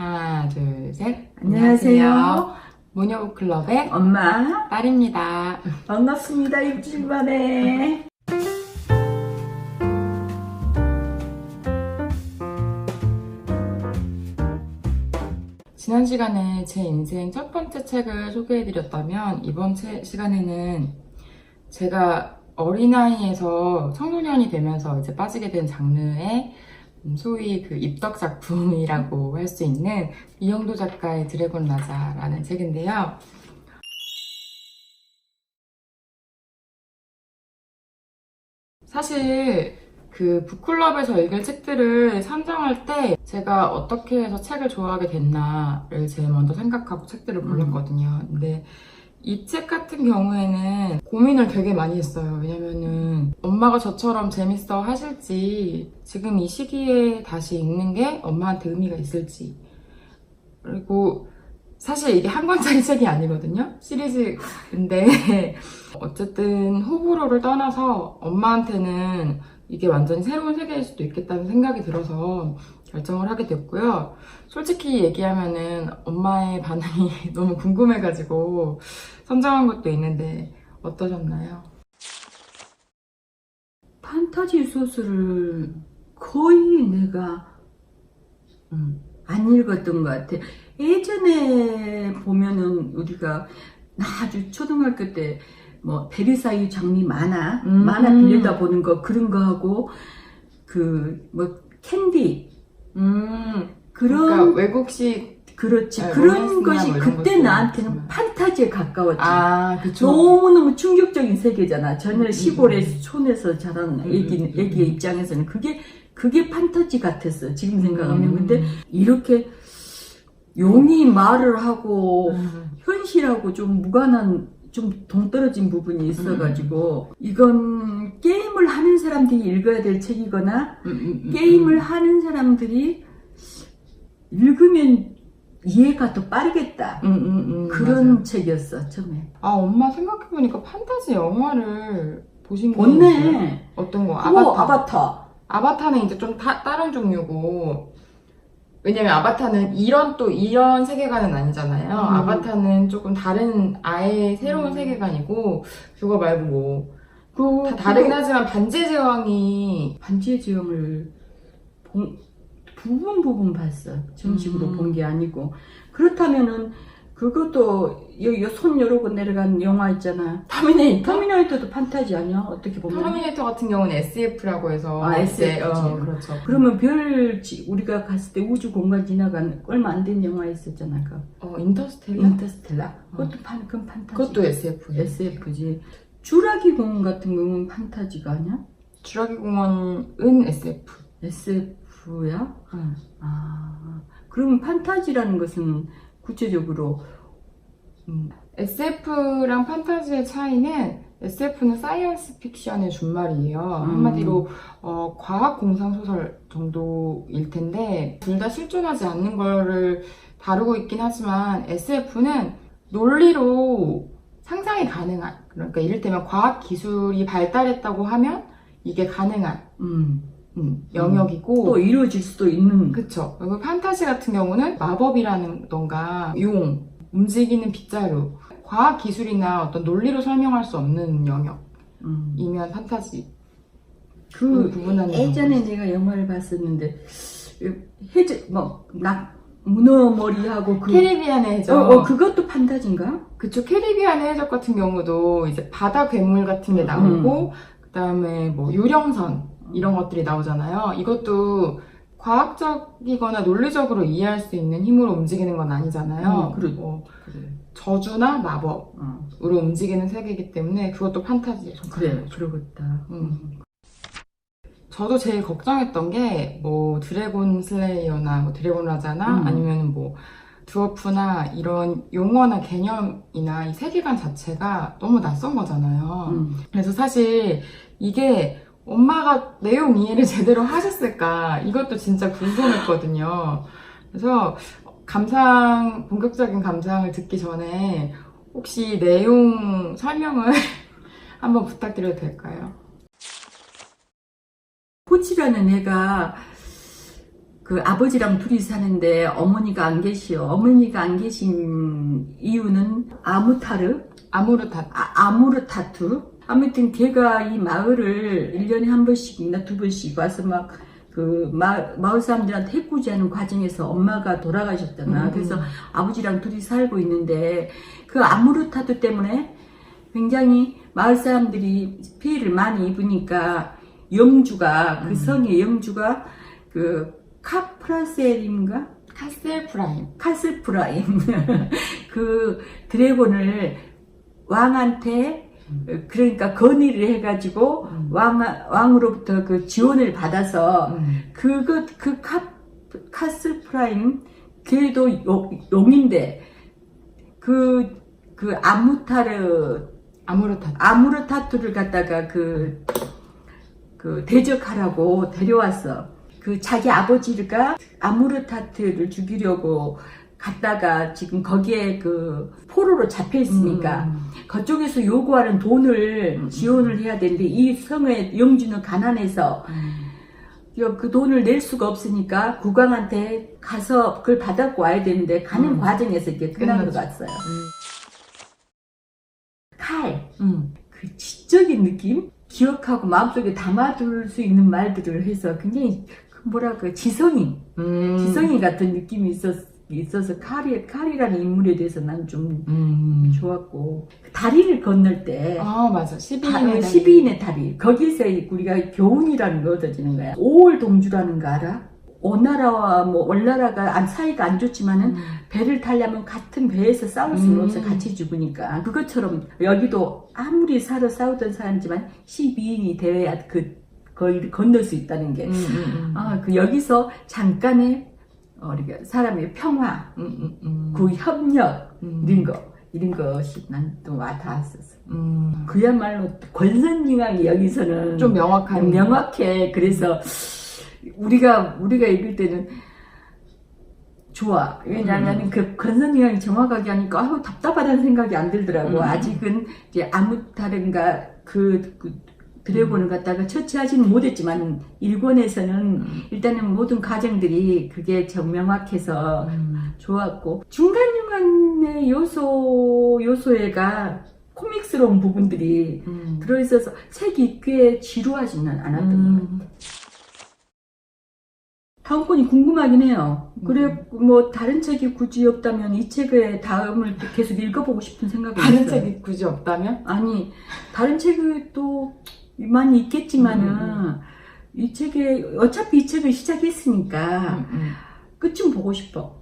하나, 둘, 셋. 안녕하세요. 모녀클럽의 엄마 딸입니다. 반갑습니다. 일주일 만에. 지난 시간에 제 인생 첫 번째 책을 소개해드렸다면 이번 시간에는 제가 어린아이에서 청소년이 되면서 이제 빠지게 된 장르의 소위 그 입덕 작품이라고 할 수 있는 이영도 작가의 드래곤 라자라는 책인데요. 사실 그 북클럽에서 읽을 책들을 선정할 때 제가 어떻게 해서 책을 좋아하게 됐나를 제일 먼저 생각하고 책들을 골랐거든요. 근데 이 책 같은 경우에는 고민을 되게 많이 했어요. 왜냐면은 엄마가 저처럼 재밌어 하실지, 지금 이 시기에 다시 읽는 게 엄마한테 의미가 있을지, 그리고 사실 이게 한 권짜리 책이 아니거든요. 시리즈인데 어쨌든 호불호를 떠나서 엄마한테는 이게 완전히 새로운 세계일 수도 있겠다는 생각이 들어서 결정을 하게 됐고요. 솔직히 얘기하면은 엄마의 반응이 너무 궁금해가지고 선정한 것도 있는데 어떠셨나요? 판타지 소설을 거의 내가 안 읽었던 것 같아. 예전에 보면은 우리가 아주 초등학교 때 뭐 베르사유 장미 만화 빌려다 보는 거 그런 거 하고 그 뭐 캔디 그러니까 그런 외국식 그렇지 네, 그런 로맨스나 것이 뭐 이런 그때 것들 나한테는 있지만. 판타지에 가까웠지. 그쵸. 너무너무 충격적인 세계잖아. 전에 시골에 촌에서 자란 애기의 입장에서는 그게 판타지 같았어. 지금 생각하면. 근데 이렇게 용이 말을 하고 현실하고 좀 무관한 좀 동떨어진 부분이 있어가지고 이건 게임을 하는 사람들이 읽어야 될 책이거나 게임을 하는 사람들이 읽으면 이해가 더 빠르겠다. 그런 맞아요. 책이었어 처음에. 엄마 생각해보니까 판타지 영화를 보신 거 있어요? 본네. 어떤 거? 그거 아바타. 아바타는 이제 좀 다른 종류고, 왜냐면 아바타는 이런 세계관은 아니잖아요. 아바타는 조금 다른 아예 새로운 세계관이고, 그거 말고 뭐 다 다르긴 하지만 반지의 제왕이 반지의 제왕을 부분 봤어. 정식으로 본 게 아니고. 그렇다면은 그것도 손 요러고 내려간 영화 있잖아. 터미네이터도 판타지 아니야? 어떻게 보면. 터미네이터 같은 경우는 SF라고 해서 SF지. 그렇죠. 그러면 우리가 갔을 때 우주 공간 지나간 얼마 안 된 영화 있었잖아. 인터스텔라? 그건 판타지. 그것도 SF예요. SF지. 주라기 공원 같은 경우는 판타지가 아니야? 주라기 공원은 SF. SF야? 그러면 판타지라는 것은 구체적으로 SF랑 판타지의 차이는, SF는 사이언스 픽션의 준말이에요. 한마디로 과학 공상 소설 정도일 텐데 둘 다 실존하지 않는 거를 다루고 있긴 하지만 SF는 논리로 상상이 가능한, 그러니까 이를테면 과학 기술이 발달했다고 하면 이게 가능한 영역이고 또 이루어질 수도 있는. 그쵸. 그리고 판타지 같은 경우는 마법이라던가 움직이는 빗자루, 과학 기술이나 어떤 논리로 설명할 수 없는 영역이면 판타지. 부분하는 예전에 내가 영화를 봤었는데 문어 머리하고 캐리비안의 해적. 그것도 판타지인가? 그쵸. 캐리비안의 해적 같은 경우도 이제 바다 괴물 같은 게 나오고 그 다음에 뭐 유령선 이런 것들이 나오잖아요. 이것도 과학적이거나 논리적으로 이해할 수 있는 힘으로 움직이는 건 아니잖아요. 그래. 저주나 마법으로 움직이는 세계이기 때문에 그것도 판타지에 속해요. 그래, 그러겠다. 저도 제일 걱정했던 게 뭐 드래곤 슬레이어나 뭐 드래곤 라자나 아니면 뭐 드워프나 이런 용어나 개념이나 이 세계관 자체가 너무 낯선 거잖아요. 그래서 사실 이게 엄마가 내용 이해를 제대로 하셨을까, 이것도 진짜 궁금했거든요. 그래서 본격적인 감상을 듣기 전에 혹시 내용 설명을 한번 부탁드려도 될까요? 포치라는 애가 그 아버지랑 둘이 사는데 어머니가 안 계시오. 어머니가 안 계신 이유는 아무르타투. 아무튼 걔가 이 마을을 1년에 한 번씩이나 2번씩 와서 막 그 마을 사람들한테 해코지하는 과정에서 엄마가 돌아가셨잖아. 그래서 아버지랑 둘이 살고 있는데 그 아무르타투 때문에 굉장히 마을 사람들이 피해를 많이 입으니까 영주가 그 성의 영주가 그 카프라셀인가? 카셀프라임 그 드래곤을 왕한테 그러니까 건의를 해가지고 왕으로부터 그 지원을 받아서 그 카셀프라임 걔도 용인데 그 아무르타투를 갖다가 그 대적하라고 데려왔어. 그 자기 아버지가 아무르타투를 죽이려고 갔다가 지금 거기에 그 포로로 잡혀 있으니까 그쪽에서 요구하는 돈을 지원을 해야 되는데 이 성의 영주는 가난해서 그 돈을 낼 수가 없으니까 국왕한테 가서 그걸 받아고 와야 되는데 가는 과정에서 이렇게 끝난 것 같아요. 그 지적인 느낌? 기억하고 마음속에 담아둘 수 있는 말들을 해서 굉장히 뭐랄까 지성이 같은 느낌이 있어서 칼이라는 인물에 대해서 난 좀 좋았고 다리를 건널 때 맞아. 12인의 다리 거기서 우리가 교훈이라는 게 얻어지는 거야. 5월 동주라는 거 알아? 오나라와 월나라가 사이가 안 좋지만은 배를 타려면 같은 배에서 싸울 수는 없어. 같이 죽으니까. 그것처럼 여기도 아무리 서로 싸우던 사람이지만 12인이 되어야 거기를 건널 수 있다는 게 그 여기서 잠깐의 우리가 사람의 평화, 그 협력 이런 것이 난 또 와닿았었어. 그야말로 권선징악이 여기서는 좀 명확해. 그래서 우리가 읽을 때는 좋아. 왜냐하면 그 권선징악이 정확하게 하니까 답답하다는 생각이 안 들더라고. 아직은 이제 다른가 그 드래곤을 갖다가 처치하지는 못했지만 일본에서는 일단은 모든 과정들이 그게 좀 명확해서 좋았고 중간중간의 요소애가 코믹스러운 부분들이 들어있어서 책이 꽤 지루하지는 않았던 것 같아요. 다음 건이 궁금하긴 해요. 그래 다른 책이 굳이 없다면 이 책의 다음을 계속 읽어보고 싶은 생각이 다른 있어요. 책이 굳이 없다면? 아니 다른 책이 또 많이 있겠지만은 이 책에 어차피 이 책을 시작했으니까 끝좀 보고 싶어.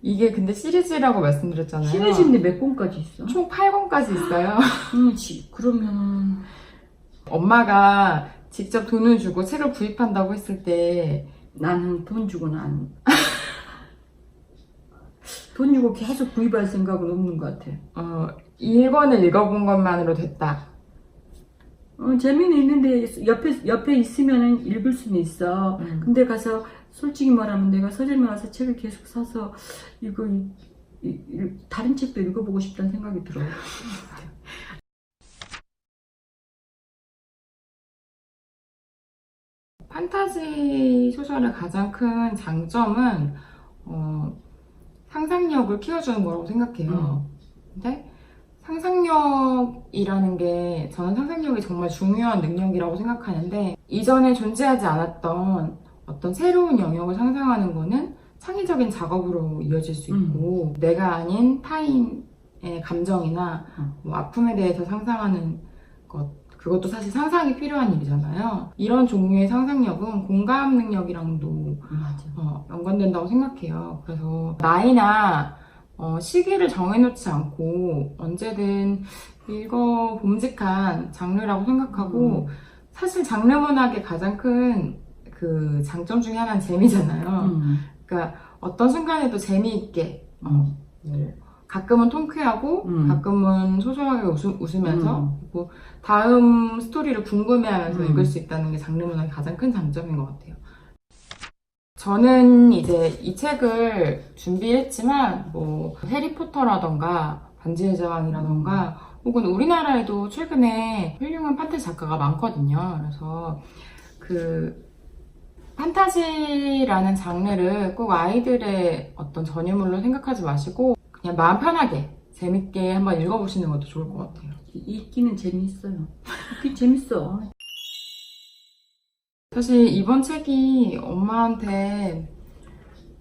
이게 근데 시리즈라고 말씀드렸잖아요. 시리즈인데 몇 권까지 있어? 총 8권까지 있어요. 그러면 엄마가 직접 돈을 주고 책을 구입한다고 했을 때 나는 돈 주고는 안 돈 주고 계속 구입할 생각은 없는 것 같아. 1권을 읽어본 것만으로 됐다. 재미는 있는데 옆에 있으면 읽을 수는 있어. 근데 가서 솔직히 말하면 내가 서점에 와서 책을 계속 사서 다른 책도 읽어보고 싶다는 생각이 들어. 판타지 소설의 가장 큰 장점은 상상력을 키워주는 거라고 생각해요. 근데 상상력이라는 게 저는 상상력이 정말 중요한 능력이라고 생각하는데 이전에 존재하지 않았던 어떤 새로운 영역을 상상하는 거는 창의적인 작업으로 이어질 수 있고 내가 아닌 타인의 감정이나 아픔에 대해서 상상하는 그것도 사실 상상이 필요한 일이잖아요. 이런 종류의 상상력은 공감 능력이랑도 연관된다고 생각해요. 그래서 나이나 시기를 정해놓지 않고 언제든 읽어봄직한 장르라고 생각하고 사실 장르 문학의 가장 큰 그 장점 중에 하나는 재미잖아요. 그러니까 어떤 순간에도 재미있게 가끔은 통쾌하고 가끔은 소소하게 웃으면서 그리고 다음 스토리를 궁금해하면서 읽을 수 있다는 게 장르 문학의 가장 큰 장점인 것 같아요. 저는 이제 이 책을 준비했지만 해리포터라던가 반지의 제왕이라던가 혹은 우리나라에도 최근에 훌륭한 판타지 작가가 많거든요. 그래서 판타지라는 장르를 꼭 아이들의 어떤 전유물로 생각하지 마시고 그냥 마음 편하게 재밌게 한번 읽어보시는 것도 좋을 것 같아요. 읽기는 재밌어요. 읽기 재밌어. 사실 이번 책이 엄마한테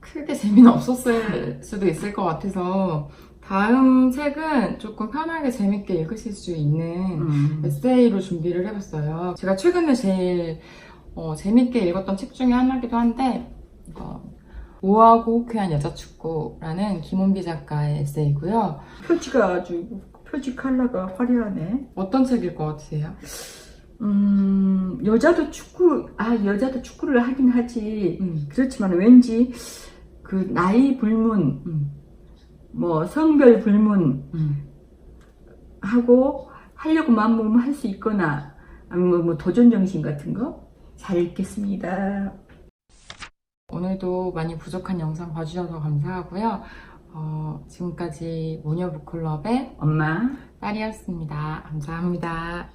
크게 재미는 없었을 수도 있을 것 같아서 다음 책은 조금 편하게 재밌게 읽으실 수 있는 에세이로 준비를 해봤어요. 제가 최근에 제일 재밌게 읽었던 책 중에 하나기도 한데 우아하고 호쾌한 여자축구라는 김원비 작가의 에세이고요. 표지가 아주 표지 컬러가 화려하네. 어떤 책일 것 같으세요? 여자도 축구를 하긴 하지. 그렇지만 왠지 그 나이 불문, 뭐 성별 불문 하고 하려고 마음먹으면 할 수 있거나 아니면 뭐 도전 정신 같은 거 잘 읽겠습니다. 오늘도 많이 부족한 영상 봐주셔서 감사하고요. 지금까지 모녀 북클럽의 엄마. 딸이었습니다. 감사합니다.